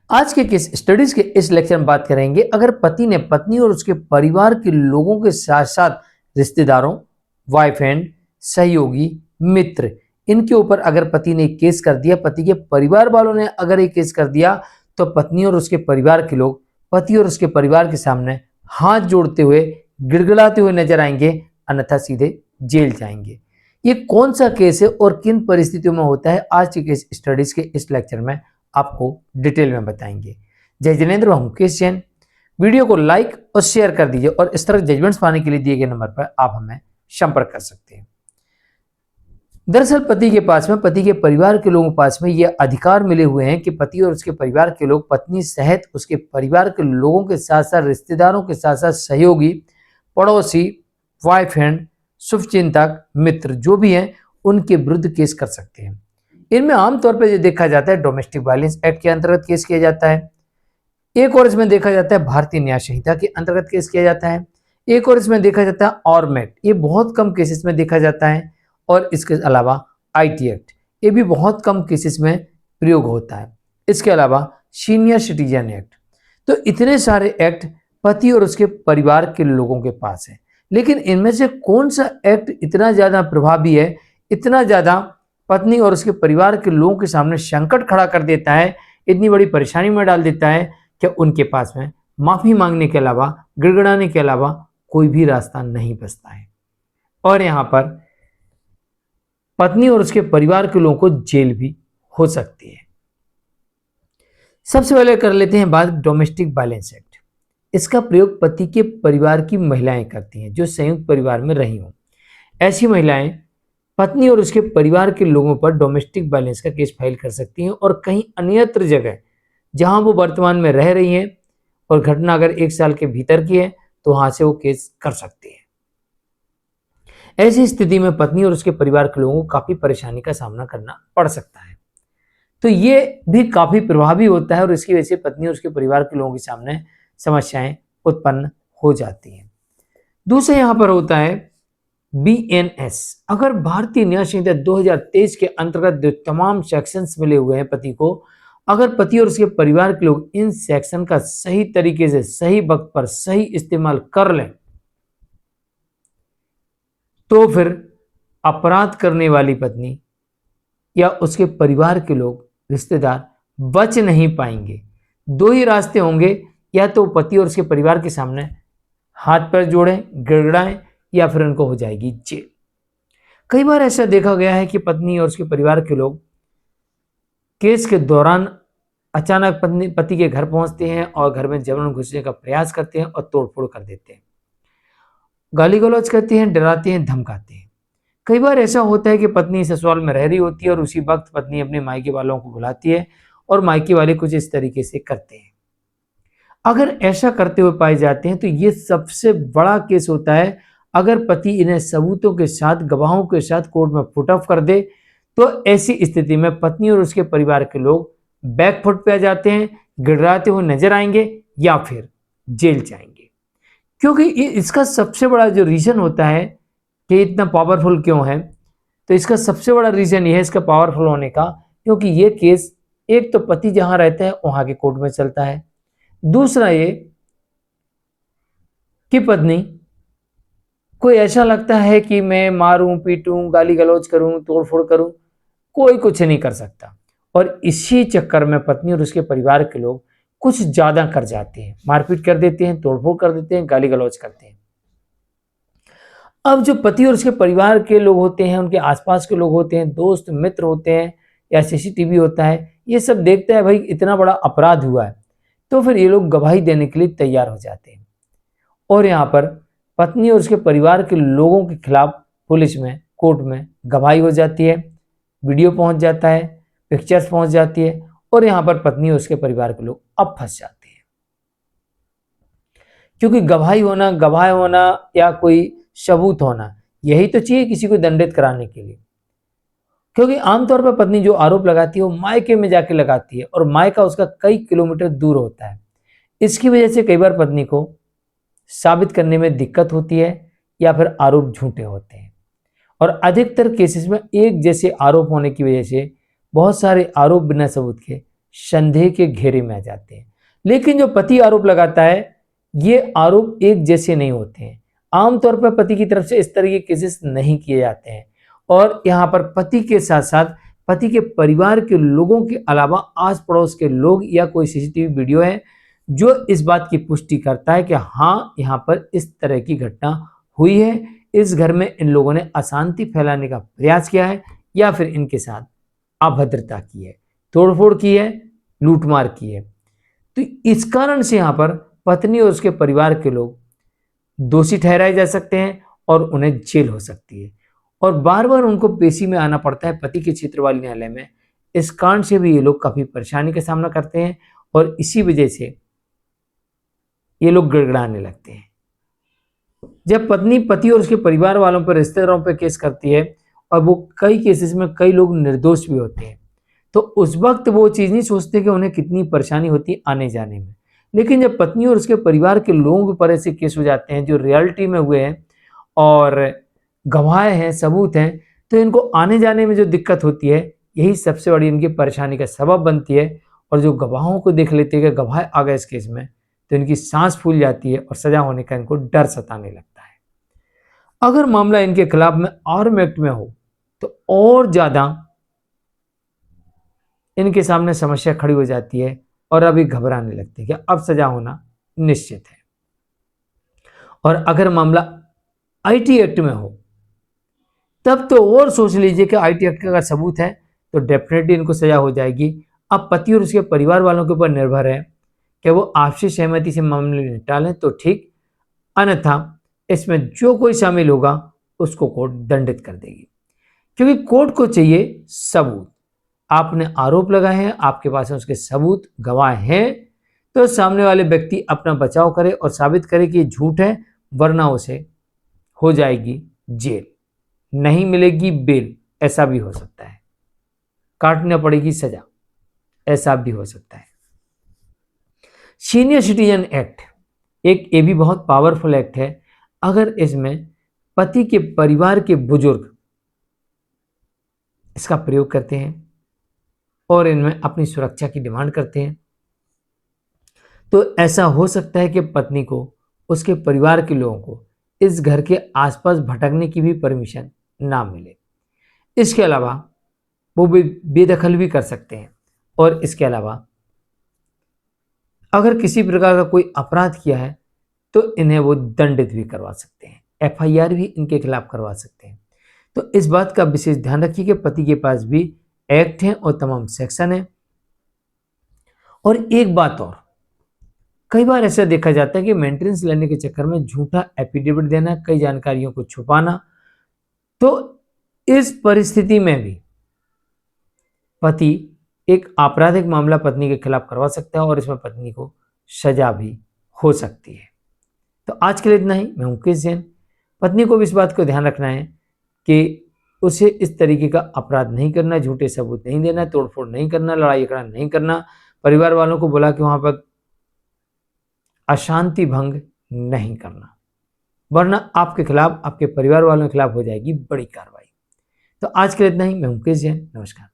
आज के case studies के इस लेक्चर में बात करेंगे, अगर पति ने पत्नी और उसके परिवार के लोगों के साथ साथ रिश्तेदारों, वाइफ एंड, सहयोगी, मित्र, इनके ऊपर अगर पति ने केस कर दिया, पति के परिवार वालों ने अगर एक केस कर दिया, तो पत्नी और उसके परिवार के लोग पति और उसके परिवार के सामने हाथ जोड़ते हुए गिड़गिड़ाते हुए नजर आएंगे, अन्यथा सीधे जेल जाएंगे। ये कौन सा केस है और किन परिस्थितियों में होता है, आज के केस स्टडीज के इस लेक्चर में आपको डिटेल में बताएंगे। जय जिनेंद्र, मैं मुकेश जैन। वीडियो को लाइक और शेयर कर दीजिए और इस तरह जजमेंट्स पाने के लिए दिए गए नंबर पर आप हमें संपर्क कर सकते हैं। दरअसल पति के पास में, पति के परिवार के लोगों के पास में ये अधिकार मिले हुए हैं कि पति और उसके परिवार के लोग पत्नी सहित उसके परिवार के लोगों के साथ साथ रिश्तेदारों के साथ साथ सहयोगी, पड़ोसी, वाइफ एंड, शुभचिंतक, मित्र जो भी हैं उनके विरुद्ध केस कर सकते हैं। इनमें आमतौर पर देखा जाता है डोमेस्टिक वायलेंस एक्ट के अंतर्गत केस किया जाता है, एक और इसमें देखा जाता है भारतीय न्याय संहिता के अंतर्गत केस किया जाता है, एक और इसमें देखा जाता है ऑर्मेट, ये बहुत कम केसेस में देखा जाता है, और इसके अलावा आईटी एक्ट, ये भी बहुत कम केसेस में प्रयोग होता है। इसके अलावा सीनियर सिटीजन एक्ट। तो इतने सारे एक्ट पति और उसके परिवार के लोगों के पास है, लेकिन इनमें से कौन सा एक्ट इतना ज्यादा प्रभावी है, इतना ज्यादा पत्नी और उसके परिवार के लोगों के सामने संकट खड़ा कर देता है, इतनी बड़ी परेशानी में डाल देता है कि उनके पास में माफी मांगने के अलावा, गिड़गिड़ाने के अलावा कोई भी रास्ता नहीं बचता है, और यहाँ पर पत्नी और उसके परिवार के लोगों को जेल भी हो सकती है। सबसे पहले कर लेते हैं बात डोमेस्टिक वायलेंस एक्ट। इसका प्रयोग पति के परिवार की महिलाएं करती हैं जो संयुक्त परिवार में रही हों। ऐसी महिलाएं पत्नी और उसके परिवार के लोगों पर डोमेस्टिक वायलेंस का केस फाइल कर सकती हैं, और कहीं अन्यत्र जगह जहां वो वर्तमान में रह रही हैं और घटना अगर 1 साल के भीतर की है तो वहां से वो केस कर सकती है। ऐसी स्थिति में पत्नी और उसके परिवार के लोगों को काफी परेशानी का सामना करना पड़ सकता है, तो ये भी काफी प्रभावी होता है, और इसकी वजह से पत्नी और उसके परिवार के लोगों के सामने समस्याएं उत्पन्न हो जाती हैं। दूसरा यहाँ पर होता है BNS। अगर भारतीय न्याय संहिता 2023 के अंतर्गत जो तमाम सेक्शंस मिले हुए हैं पति को, अगर पति और उसके परिवार के लोग इन सेक्शन का सही तरीके से सही वक्त पर सही इस्तेमाल कर लें, तो फिर अपराध करने वाली पत्नी या उसके परिवार के लोग, रिश्तेदार बच नहीं पाएंगे। दो ही रास्ते होंगे, या तो पति और उसके परिवार के सामने हाथ पैर जोड़ें, गिड़गिड़ाएं, या फिर उनको हो जाएगी जेल। कई बार ऐसा देखा गया है कि पत्नी और उसके परिवार के लोग केस के दौरान अचानक पति के घर पहुंचते हैं और घर में जबरन घुसने का प्रयास करते हैं और तोड़फोड़ कर देते हैं, गाली गलौज करते हैं, डराते हैं, धमकाते हैं। कई बार ऐसा होता है कि पत्नी ससुराल में रह रही होती है और उसी वक्त पत्नी अपने मायके वालों को बुलाती है और मायके वाले कुछ इस तरीके से करते हैं। अगर ऐसा करते हुए पाए जाते हैं तो ये सबसे बड़ा केस होता है। अगर पति इन्हें सबूतों के साथ, गवाहों के साथ कोर्ट में पुट ऑफ कर दे, तो ऐसी स्थिति में पत्नी और उसके परिवार के लोग बैकफुट पे आ जाते हैं, गिड़राते हुए नजर आएंगे या फिर जेल जाएंगे। क्योंकि इसका सबसे बड़ा जो रीजन होता है कि इतना पावरफुल क्यों है, तो इसका सबसे बड़ा रीजन यह है इसका पावरफुल होने का, क्योंकि ये केस एक तो पति जहां रहते हैं वहां के कोर्ट में चलता है, दूसरा ये कि पत्नी कोई ऐसा लगता है कि मैं मारूं, पीटूं, गाली गलौज करूं, तोड़फोड़ करूं, कोई कुछ नहीं कर सकता, और इसी चक्कर में पत्नी और उसके परिवार के लोग कुछ ज्यादा कर जाते हैं, मारपीट कर देते हैं, तोड़फोड़ कर देते हैं, गाली गलौज करते हैं। अब जो पति और उसके परिवार के लोग होते हैं, उनके आसपास के लोग होते हैं, दोस्त मित्र होते हैं, या सीसीटीवी होता है, ये सब देखते हैं भाई इतना बड़ा अपराध हुआ है, तो फिर ये लोग गवाही देने के लिए तैयार हो जाते हैं, और यहाँ पर पत्नी और उसके परिवार के लोगों के खिलाफ पुलिस में, कोर्ट में गवाही हो जाती है, वीडियो पहुंच जाता है, पिक्चर्स पहुंच जाती है, और यहाँ पर पत्नी और उसके परिवार के लोग अब फंस जाते हैं। क्योंकि गवाह होना या कोई सबूत होना, यही तो चाहिए किसी को दंडित कराने के लिए। क्योंकि आमतौर पर पत्नी जो आरोप लगाती है वो मायके में जाके लगाती है, और मायका उसका कई किलोमीटर दूर होता है। इसकी वजह से कई बार पत्नी को साबित करने में दिक्कत होती है, या फिर आरोप झूठे होते हैं, और अधिकतर केसेस में एक जैसे आरोप होने की वजह से बहुत सारे आरोप बिना सबूत के संदेह के घेरे में आ जाते हैं। लेकिन जो पति आरोप लगाता है, ये आरोप एक जैसे नहीं होते हैं। आमतौर पर पति की तरफ से इस तरह के केसेस नहीं किए जाते हैं और यहाँ पर पति के साथ साथ पति के परिवार के लोगों के अलावा आस पड़ोस के लोग या कोई सीसीटीवी वीडियो है जो इस बात की पुष्टि करता है कि हाँ, यहाँ पर इस तरह की घटना हुई है, इस घर में इन लोगों ने अशांति फैलाने का प्रयास किया है या फिर इनके साथ अभद्रता की है, तोड़फोड़ की है, लूटमार की है। तो इस कारण से यहाँ पर पत्नी और उसके परिवार के लोग दोषी ठहराए जा सकते हैं और उन्हें जेल हो सकती है और बार बार उनको पेशी में आना पड़ता है पति के क्षेत्र वाले न्यायालय में। इस कारण से भी ये लोग काफी परेशानी का सामना करते हैं और इसी वजह से ये लोग गड़गड़ाने लगते हैं। जब पत्नी पति और उसके परिवार वालों पर, रिश्तेदारों पर केस करती है और वो कई केसेस में कई लोग निर्दोष भी होते हैं, तो उस वक्त वो चीज़ नहीं सोचते कि उन्हें कितनी परेशानी होती है आने जाने में। लेकिन जब पत्नी और उसके परिवार के लोगों पर ऐसे केस हो जाते हैं जो रियलिटी में हुए हैं और गवाह हैं, सबूत हैं, तो इनको आने जाने में जो दिक्कत होती है, यही सबसे बड़ी इनकी परेशानी का सबब बनती है। और जो गवाहों को देख लेते हैं कि गवाह आ गए इस केस में, तो इनकी सांस फूल जाती है और सजा होने का इनको डर सताने लगता है। अगर मामला इनके खिलाफ में आर्म एक्ट में हो तो और ज्यादा इनके सामने समस्या खड़ी हो जाती है और अभी घबराने लगते हैं कि अब सजा होना निश्चित है। और अगर मामला आईटी एक्ट में हो तब तो और सोच लीजिए कि आईटी एक्ट का अगर सबूत है तो डेफिनेटली इनको सजा हो जाएगी। अब पति और उसके परिवार वालों के ऊपर निर्भर है कि वो आपसी सहमति से मामले निपटा लें तो ठीक, अन्यथा इसमें जो कोई शामिल होगा उसको कोर्ट दंडित कर देगी, क्योंकि कोर्ट को चाहिए सबूत। आपने आरोप लगाए हैं, आपके पास उसके सबूत, गवाह हैं, तो सामने वाले व्यक्ति अपना बचाव करे और साबित करे कि ये झूठ है, वरना उसे हो जाएगी जेल, नहीं मिलेगी बेल, ऐसा भी हो सकता है, काटना पड़ेगी सजा, ऐसा भी हो सकता है। सीनियर सिटीजन एक्ट एक ये भी बहुत पावरफुल एक्ट है। अगर इसमें पति के परिवार के बुजुर्ग इसका प्रयोग करते हैं और इनमें अपनी सुरक्षा की डिमांड करते हैं, तो ऐसा हो सकता है कि पत्नी को, उसके परिवार के लोगों को इस घर के आसपास भटकने की भी परमिशन ना मिले। इसके अलावा वो बेदखल भी कर सकते हैं और इसके अलावा अगर किसी प्रकार का कोई अपराध किया है तो इन्हें वो दंडित भी करवा सकते हैं, एफआईआर भी इनके खिलाफ करवा सकते हैं। तो इस बात का विशेष ध्यान रखिए कि पति के पास भी एक्ट है और तमाम सेक्शन है। और एक बात और, कई बार ऐसा देखा जाता है कि मेंटेनेंस लेने के चक्कर में झूठा एफिडेविट देना, कई जानकारियों को छुपाना, तो इस परिस्थिति में भी पति एक आपराधिक मामला पत्नी के खिलाफ करवा सकता है और इसमें पत्नी को सजा भी हो सकती है। तो आज के लिए इतना ही। मैं हूं मुकेश जैन। पत्नी को भी इस बात को ध्यान रखना है कि उसे इस तरीके का अपराध नहीं करना, झूठे सबूत नहीं देना, तोड़फोड़ नहीं करना, लड़ाई झगड़ा नहीं करना, परिवार वालों को बुला के वहां पर अशांति भंग नहीं करना, वरना आपके खिलाफ, आपके परिवार वालों के खिलाफ हो जाएगी बड़ी कार्रवाई। तो आज के लिए इतना ही। मैं मुकेश जैन, नमस्कार।